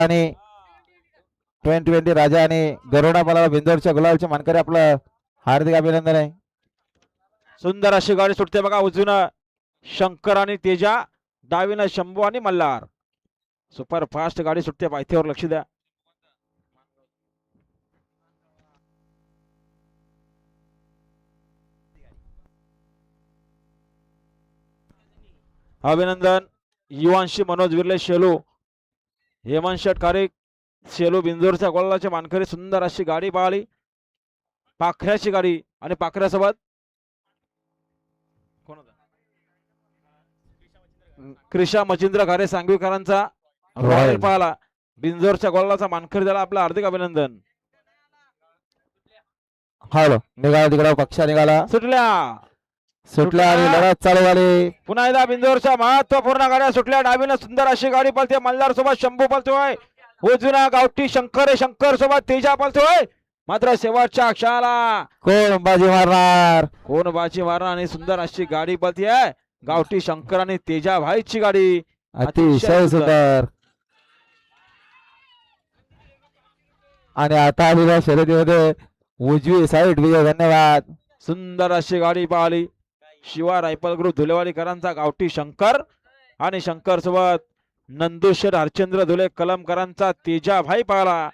आणि 2020 राजा आणि गरुडा मला बिंदोरच्या गुलाबचे मानकरी आपलं हार्दिक अभिनंदन आहे. सुंदर अशी गाडी सुटते बघा. उजवीनं शंकर आणि तेजा, डावीनं शंभू आणि मल्हार. सुपर फास्ट गाडी सुटते. पायथ्यावर लक्ष द्या. अभिनंदन युवांशी मनोज विर्ले शेलू, हेमंत शेट कारिक शेलू बिंदूरच्या गोलाचे मानकरी. सुंदर अशी गाडी पळाली. पाखऱ्याची गाडी आणि पाखऱ्यासोबत कोण होता? क्रिशा मचिंद्र घारे सांगवीकरांचा रॉयल पळाला. बिंदूरच्या गोलाचा मानकरी झाला. आपलं हार्दिक अभिनंदन. हॅलो निघाला तिकडे पक्षा निघाला सुटल्या आणि लढत चालू झाली. पुन्हा एकदा बिंदूरच्या महत्वपूर्ण गाड्या सुटल्या. डावीनं सुंदर अशी गाडी पळते. मल्हार सोबत शंभू पळतोय. उजवीनं गावठी शंकर आहे. शंकर सोबत तेजा पळतोय. मात्र शेवटच्या क्षणाला कोण बाजी मारणार आणि सुंदर अशी गाडी पळते. गावठी शंकर आणि तेजा भाईची गाडी अतिशय सुंदर. आणि आता आलेल्या शर्यतीमध्ये उजवी साईड विजय. धन्यवाद. सुंदर अशी गाडी पळाली. शिवा रायफल ग्रुप धुलेवाडीकरांचा गावठी शंकर आणि शंकर सोबत नंदुशेठ हरचंद्र धुले कलमकरांचा तेजा भाई पळाला.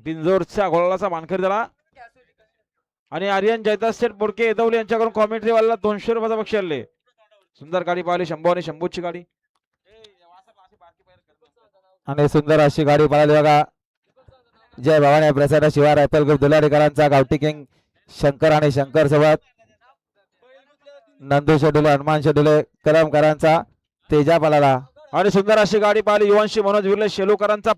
बिंजोरच्या गोलाचा मानकरी झाला. आणि आर्यन जयदास शेठ बोडके येदवली यांच्याकडून कॉमेंट्री वाला 200 रुपयाचा बक्षीस आले. सुंदर गाडी पळाली. शंभू आणि शंभूची गाडी आणि सुंदर अशी गाडी पळाली बघा. जय भवानी प्रसाद शिवा रायफल ग्रुप धुलेवाडीकरांचा गावठी किंग शंकर आणि शंकर सोबत नंदू शेडुले हनुमान शेडुले कलमकरांचा तेजा पळाला. आणि सुंदर अशी गाडी पळाली. युवांशी मनोज विर्ले शेलूकरांचा